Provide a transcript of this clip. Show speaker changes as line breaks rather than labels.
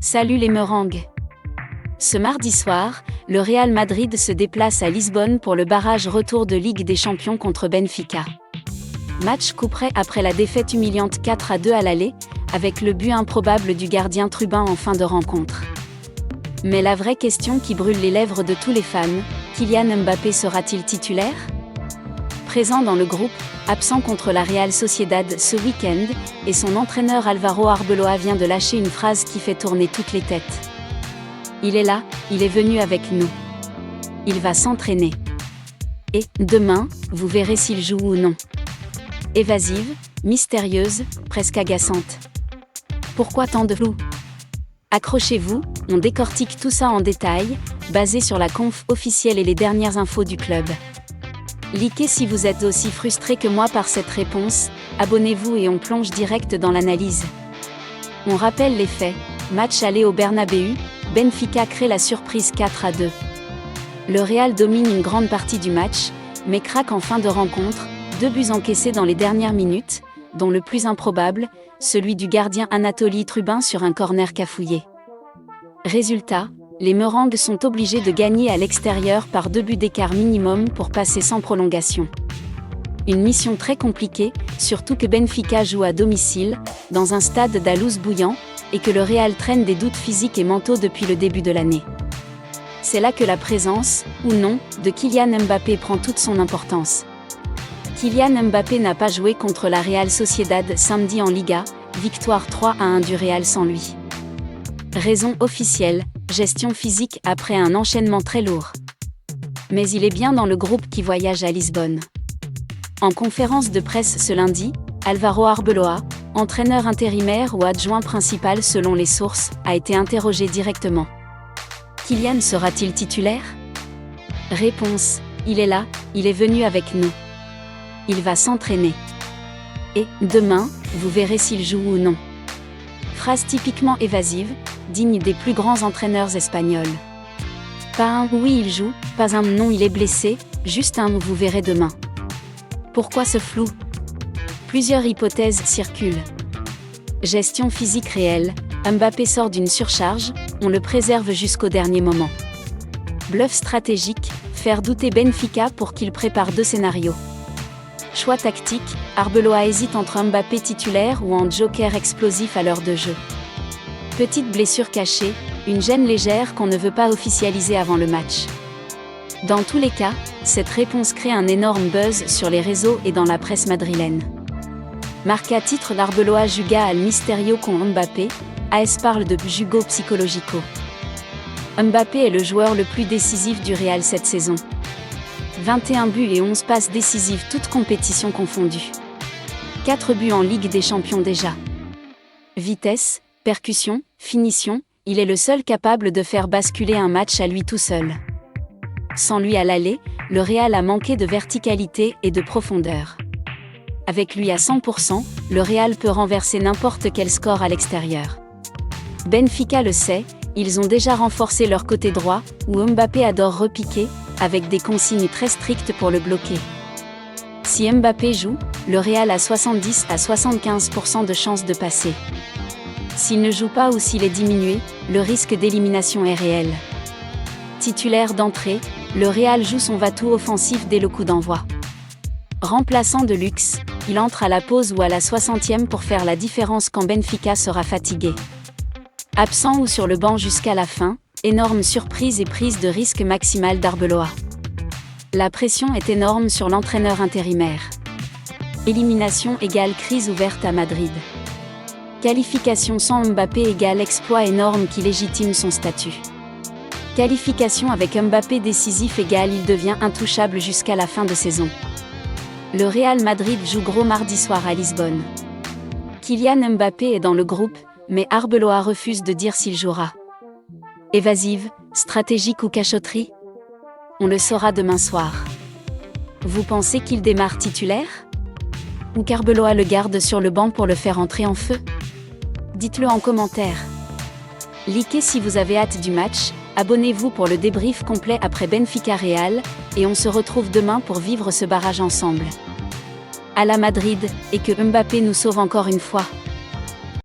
Salut les meringues. Ce mardi soir, le Real Madrid se déplace à Lisbonne pour le barrage retour de Ligue des Champions contre Benfica. Match couperet après la défaite humiliante 4-2 à l'aller, avec le but improbable du gardien Trubin en fin de rencontre. Mais la vraie question qui brûle les lèvres de tous les fans, Kylian Mbappé sera-t-il titulaire ? Présent dans le groupe, absent contre la Real Sociedad ce week-end, et son entraîneur Álvaro Arbeloa vient de lâcher une phrase qui fait tourner toutes les têtes. Il est là, il est venu avec nous. Il va s'entraîner. Et, demain, vous verrez s'il joue ou non. Évasive, mystérieuse, presque agaçante. Pourquoi tant de flou ? Accrochez-vous, on décortique tout ça en détail, basé sur la conf officielle et les dernières infos du club. Likez si vous êtes aussi frustré que moi par cette réponse, abonnez-vous et on plonge direct dans l'analyse. On rappelle les faits, match aller au Bernabéu, Benfica crée la surprise 4-2. Le Real domine une grande partie du match, mais craque en fin de rencontre, 2 buts encaissés dans les dernières minutes, dont le plus improbable, celui du gardien Anatoly Trubin sur un corner cafouillé. Résultat, les meringues sont obligés de gagner à l'extérieur par 2 buts d'écart minimum pour passer sans prolongation. Une mission très compliquée, surtout que Benfica joue à domicile, dans un stade d'Alouz bouillant, et que le Real traîne des doutes physiques et mentaux depuis le début de l'année. C'est là que la présence, ou non, de Kylian Mbappé prend toute son importance. Kylian Mbappé n'a pas joué contre la Real Sociedad samedi en Liga, victoire 3-1 du Real sans lui. Raison officielle, gestion physique après un enchaînement très lourd. Mais il est bien dans le groupe qui voyage à Lisbonne. En conférence de presse ce lundi, Álvaro Arbeloa, entraîneur intérimaire ou adjoint principal selon les sources, a été interrogé directement. Kylian sera-t-il titulaire ? Réponse, il est là, il est venu avec nous. Il va s'entraîner. Et, demain, vous verrez s'il joue ou non. Phrase typiquement évasive, digne des plus grands entraîneurs espagnols. Pas un « oui il joue », pas un « non il est blessé », juste un « vous verrez demain ». Pourquoi ce flou ? Plusieurs hypothèses circulent. Gestion physique réelle, Mbappé sort d'une surcharge, on le préserve jusqu'au dernier moment. Bluff stratégique, faire douter Benfica pour qu'il prépare 2 scénarios. Choix tactique, Arbeloa hésite entre Mbappé titulaire ou en joker explosif à l'heure de jeu. Petite blessure cachée, une gêne légère qu'on ne veut pas officialiser avant le match. Dans tous les cas, cette réponse crée un énorme buzz sur les réseaux et dans la presse madrilène. Marca titre d'Arbeloa juga al misterio con Mbappé, AS parle de jugo psychologico. Mbappé est le joueur le plus décisif du Real cette saison. 21 buts et 11 passes décisives toutes compétitions confondues. 4 buts en Ligue des Champions déjà. Vitesse, percussion, finition, il est le seul capable de faire basculer un match à lui tout seul. Sans lui à l'aller, le Real a manqué de verticalité et de profondeur. Avec lui à 100%, le Real peut renverser n'importe quel score à l'extérieur. Benfica le sait, ils ont déjà renforcé leur côté droit, où Mbappé adore repiquer, avec des consignes très strictes pour le bloquer. Si Mbappé joue, le Real a 70 à 75% de chances de passer. S'il ne joue pas ou s'il est diminué, le risque d'élimination est réel. Titulaire d'entrée, le Real joue son va-tout offensif dès le coup d'envoi. Remplaçant de luxe, il entre à la pause ou à la 60e pour faire la différence quand Benfica sera fatigué. Absent ou sur le banc jusqu'à la fin, énorme surprise et prise de risque maximale d'Arbeloa. La pression est énorme sur l'entraîneur intérimaire. Élimination égale crise ouverte à Madrid. Qualification sans Mbappé égale exploit énorme qui légitime son statut. Qualification avec Mbappé décisif égale il devient intouchable jusqu'à la fin de saison. Le Real Madrid joue gros mardi soir à Lisbonne. Kylian Mbappé est dans le groupe, mais Arbeloa refuse de dire s'il jouera. Évasive, stratégique ou cachotterie ? On le saura demain soir. Vous pensez qu'il démarre titulaire ? Ou qu'Arbeloa le garde sur le banc pour le faire entrer en feu ? Dites-le en commentaire. Likez si vous avez hâte du match, abonnez-vous pour le débrief complet après Benfica Real, et on se retrouve demain pour vivre ce barrage ensemble. À la Madrid, et que Mbappé nous sauve encore une fois.